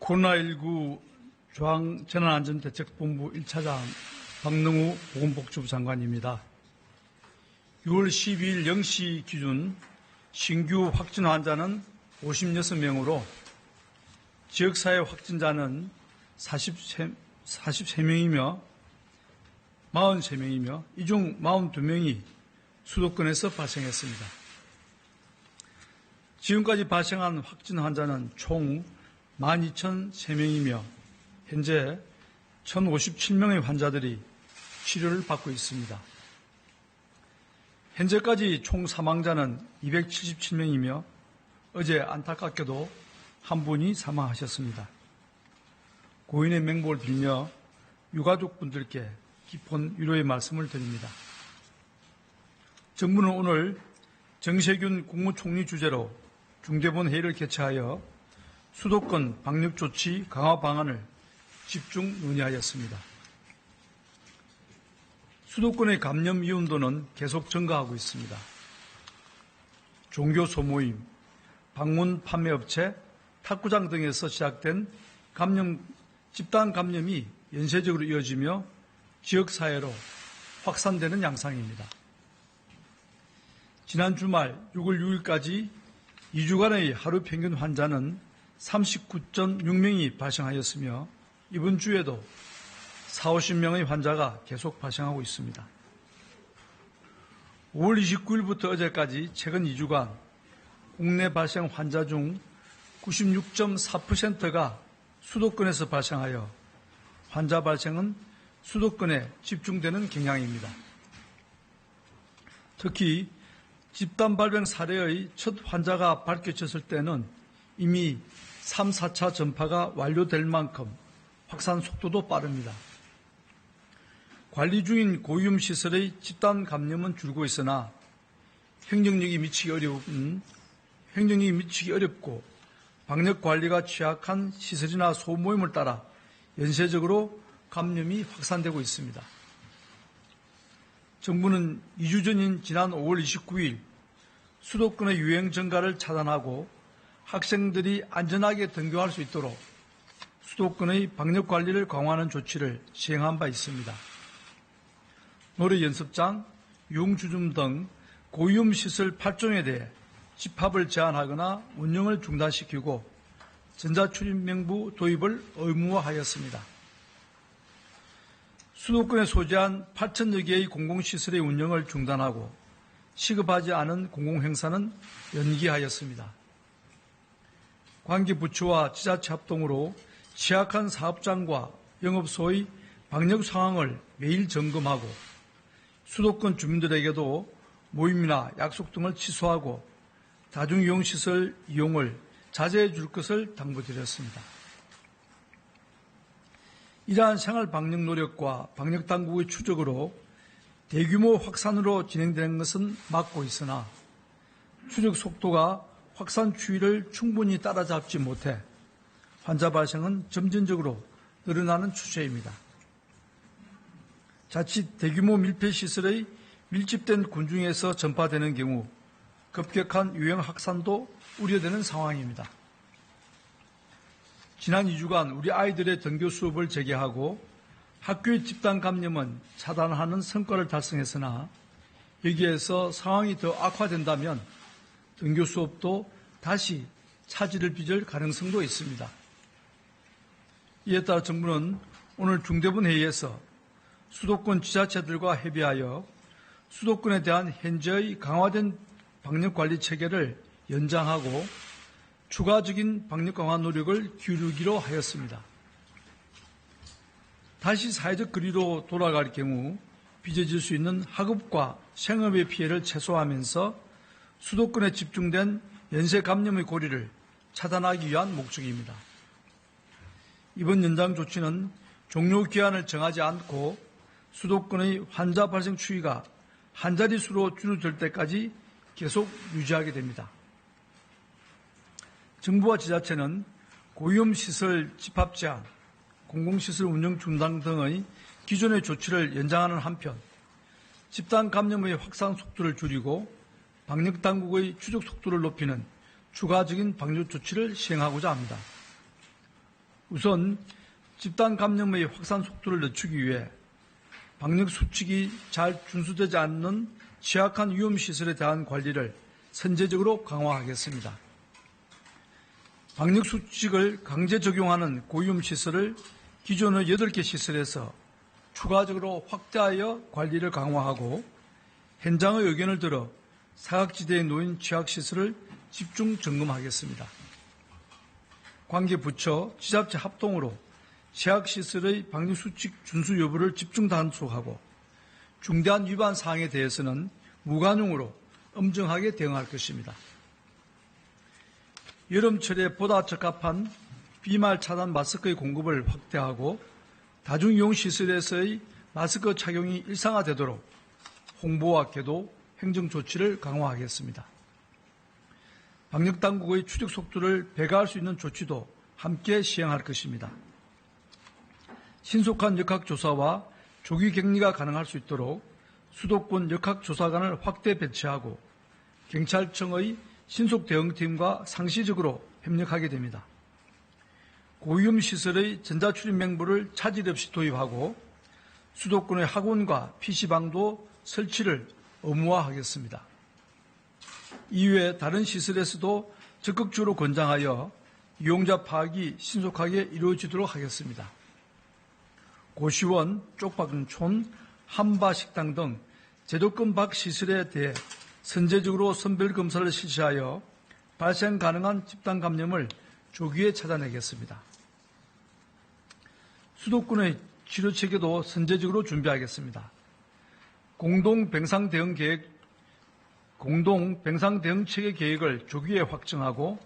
코로나19 중앙재난안전대책본부 1차장 박능우 보건복지부 장관입니다. 6월 12일 0시 기준 신규 확진 환자는 56명으로 지역사회 확진자는 43명이며 이 중 42명이 수도권에서 발생했습니다. 지금까지 발생한 확진 환자는 총 12,003명이며 현재 1,057명의 환자들이 치료를 받고 있습니다. 현재까지 총 사망자는 277명이며 어제 안타깝게도 한 분이 사망하셨습니다. 고인의 명복을 빌며 유가족분들께 깊은 위로의 말씀을 드립니다. 정부는 오늘 정세균 국무총리 주재로 중대본 회의를 개최하여 수도권 방역조치 강화 방안을 집중 논의하였습니다. 수도권의 감염 위험도는 계속 증가하고 있습니다. 종교 소모임, 방문 판매업체, 탁구장 등에서 시작된 집단 감염이 연쇄적으로 이어지며 지역사회로 확산되는 양상입니다. 지난 주말 6월 6일까지 2주간의 하루 평균 환자는 39.6명이 발생하였으며 이번 주에도 40~50명의 환자가 계속 발생하고 있습니다. 5월 29일부터 어제까지 최근 2주간 국내 발생 환자 중 96.4%가 수도권에서 발생하여 환자 발생은 수도권에 집중되는 경향입니다. 특히 집단 발병 사례의 첫 환자가 밝혀졌을 때는 이미 3, 4차 전파가 완료될 만큼 확산 속도도 빠릅니다. 관리 중인 고위험 시설의 집단 감염은 줄고 있으나 행정력이 미치기 어렵고 방역 관리가 취약한 시설이나 소모임을 따라 연쇄적으로 감염이 확산되고 있습니다. 정부는 2주 전인 지난 5월 29일 수도권의 유행 증가를 차단하고 학생들이 안전하게 등교할 수 있도록 수도권의 방역 관리를 강화하는 조치를 시행한 바 있습니다. 노래 연습장, 유흥주점 등 고위험 시설 8종에 대해 집합을 제한하거나 운영을 중단시키고 전자출입명부 도입을 의무화하였습니다. 수도권에 소재한 8,000여 개의 공공시설의 운영을 중단하고 시급하지 않은 공공행사는 연기하였습니다. 관계부처와 지자체 합동으로 취약한 사업장과 영업소의 방역 상황을 매일 점검하고 수도권 주민들에게도 모임이나 약속 등을 취소하고 다중이용시설 이용을 자제해 줄 것을 당부드렸습니다. 이러한 생활 방역 노력과 방역당국의 추적으로 대규모 확산으로 진행되는 것은 막고 있으나 추적 속도가 확산 추이를 충분히 따라잡지 못해 환자 발생은 점진적으로 늘어나는 추세입니다. 자칫 대규모 밀폐시설의 밀집된 군중에서 전파되는 경우 급격한 유행 확산도 우려되는 상황입니다. 지난 2주간 우리 아이들의 등교 수업을 재개하고 학교의 집단 감염은 차단하는 성과를 달성했으나 여기에서 상황이 더 악화된다면 등교 수업도 다시 차질을 빚을 가능성도 있습니다. 이에 따라 정부는 오늘 중대본 회의에서 수도권 지자체들과 협의하여 수도권에 대한 현재의 강화된 방역관리 체계를 연장하고 추가적인 방역 강화 노력을 기울이기로 하였습니다. 다시 사회적 거리로 돌아갈 경우 빚어질 수 있는 학업과 생업의 피해를 최소화하면서 수도권에 집중된 연쇄 감염의 고리를 차단하기 위한 목적입니다. 이번 연장 조치는 종료 기한을 정하지 않고 수도권의 환자 발생 추이가 한 자릿수로 줄어들 때까지 계속 유지하게 됩니다. 정부와 지자체는 고위험 시설 집합 제한, 공공시설 운영 중단 등의 기존의 조치를 연장하는 한편 집단 감염의 확산 속도를 줄이고 방역당국의 추적 속도를 높이는 추가적인 방역 조치를 시행하고자 합니다. 우선 집단 감염의 확산 속도를 늦추기 위해 방역 수칙이 잘 준수되지 않는 취약한 위험시설에 대한 관리를 선제적으로 강화하겠습니다. 방역 수칙을 강제 적용하는 고위험시설을 기존의 8개 시설에서 추가적으로 확대하여 관리를 강화하고 현장의 의견을 들어 사각지대에 놓인 취약시설을 집중 점검하겠습니다. 관계 부처, 지자체 합동으로 취약시설의 방역수칙 준수 여부를 집중 단속하고 중대한 위반 사항에 대해서는 무관용으로 엄정하게 대응할 것입니다. 여름철에 보다 적합한 비말 차단 마스크의 공급을 확대하고 다중이용시설에서의 마스크 착용이 일상화되도록 홍보와 계도, 행정 조치를 강화하겠습니다. 방역당국의 추적 속도를 배가할 수 있는 조치도 함께 시행할 것입니다. 신속한 역학조사와 조기 격리가 가능할 수 있도록 수도권 역학조사관을 확대 배치하고 경찰청의 신속대응팀과 상시적으로 협력하게 됩니다. 고위험시설의 전자출입 명부를 차질 없이 도입하고 수도권의 학원과 PC방도 설치를 의무화하겠습니다. 이외에 다른 시설에서도 적극적으로 권장하여 이용자 파악이 신속하게 이루어지도록 하겠습니다. 고시원, 쪽방촌, 한바식당 등 제도권 밖 시설에 대해 선제적으로 선별검사를 실시하여 발생 가능한 집단 감염을 조기에 찾아내겠습니다. 수도권의 치료체계도 선제적으로 준비하겠습니다. 공동 병상 대응 체계 계획을 조기에 확정하고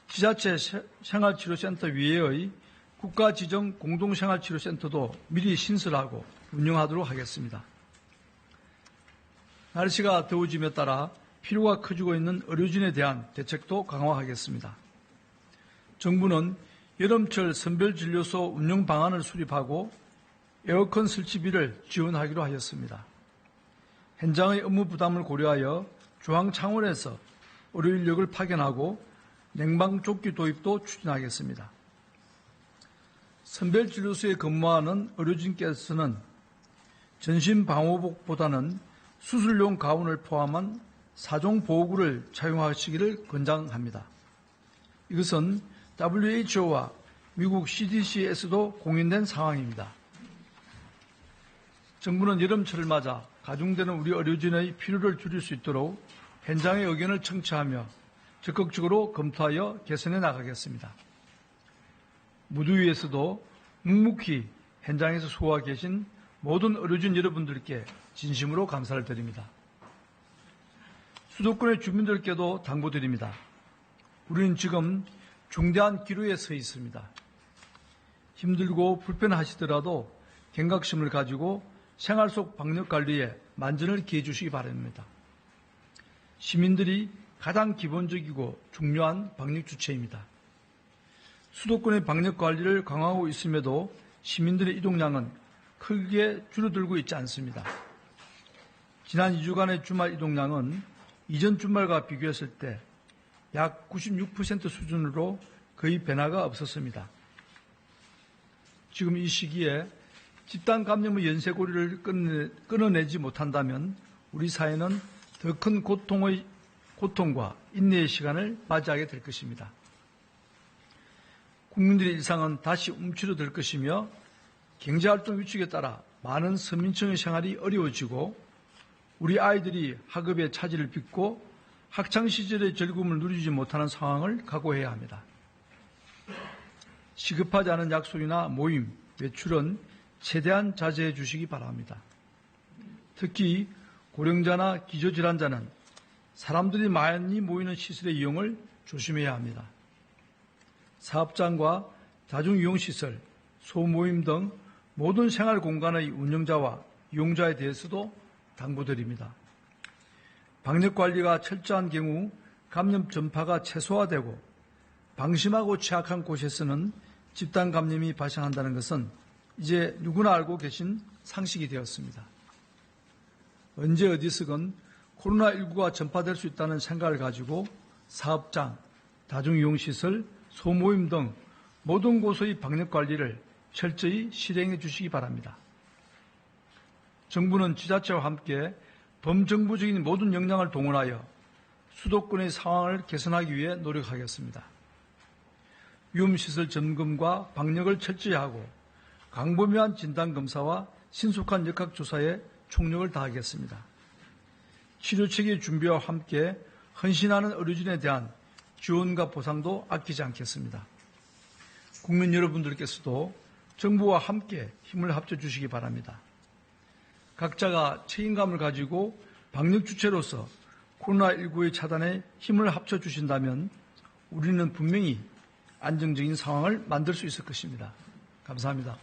지자체 생활치료센터 위에의 국가 지정 공동생활치료센터도 미리 신설하고 운영하도록 하겠습니다. 날씨가 더워짐에 따라 필요가 커지고 있는 의료진에 대한 대책도 강화하겠습니다. 정부는 여름철 선별진료소 운영 방안을 수립하고 에어컨 설치비를 지원하기로 하였습니다. 현장의 업무 부담을 고려하여 중앙 창원에서 의료 인력을 파견하고 냉방조끼 도입도 추진하겠습니다. 선별진료소에 근무하는 의료진께서는 전신방호복보다는 수술용 가운을 포함한 4종 보호구를 착용하시기를 권장합니다. 이것은 WHO와 미국 CDC에서도 공인된 상황입니다. 정부는 여름철을 맞아 가중되는 우리 의료진의 필요를 줄일 수 있도록 현장의 의견을 청취하며 적극적으로 검토하여 개선해 나가겠습니다. 무더위에서도 묵묵히 현장에서 수고하고 계신 모든 의료진 여러분들께 진심으로 감사를 드립니다. 수도권의 주민들께도 당부드립니다. 우리는 지금 중대한 기로에 서 있습니다. 힘들고 불편하시더라도 경각심을 가지고 생활 속 방역관리에 만전을 기해 주시기 바랍니다. 시민들이 가장 기본적이고 중요한 방역 주체입니다. 수도권의 방역 관리를 강화하고 있음에도 시민들의 이동량은 크게 줄어들고 있지 않습니다. 지난 2주간의 주말 이동량은 이전 주말과 비교했을 때 약 96% 수준으로 거의 변화가 없었습니다. 지금 이 시기에 집단 감염의 연쇄고리를 끊어내지 못한다면 우리 사회는 더 큰 고통과 인내의 시간을 맞이하게 될 것입니다. 국민들의 일상은 다시 움츠러들 것이며 경제활동 위축에 따라 많은 서민층의 생활이 어려워지고 우리 아이들이 학업의 차질을 빚고 학창시절의 즐거움을 누리지 못하는 상황을 각오해야 합니다. 시급하지 않은 약속이나 모임, 외출은 최대한 자제해 주시기 바랍니다. 특히 고령자나 기저질환자는 사람들이 많이 모이는 시설의 이용을 조심해야 합니다. 사업장과 다중이용시설, 소모임 등 모든 생활공간의 운영자와 이용자에 대해서도 당부드립니다. 방역관리가 철저한 경우 감염 전파가 최소화되고 방심하고 취약한 곳에서는 집단 감염이 발생한다는 것은 이제 누구나 알고 계신 상식이 되었습니다. 언제 어디서건 코로나19가 전파될 수 있다는 생각을 가지고 사업장, 다중이용시설, 소모임 등 모든 곳의 방역 관리를 철저히 실행해 주시기 바랍니다. 정부는 지자체와 함께 범정부적인 모든 역량을 동원하여 수도권의 상황을 개선하기 위해 노력하겠습니다. 위험시설 점검과 방역을 철저히 하고 광범위한 진단검사와 신속한 역학조사에 총력을 다하겠습니다. 치료체계 준비와 함께 헌신하는 의료진에 대한 지원과 보상도 아끼지 않겠습니다. 국민 여러분들께서도 정부와 함께 힘을 합쳐주시기 바랍니다. 각자가 책임감을 가지고 방역 주체로서 코로나19의 차단에 힘을 합쳐주신다면 우리는 분명히 안정적인 상황을 만들 수 있을 것입니다. 감사합니다.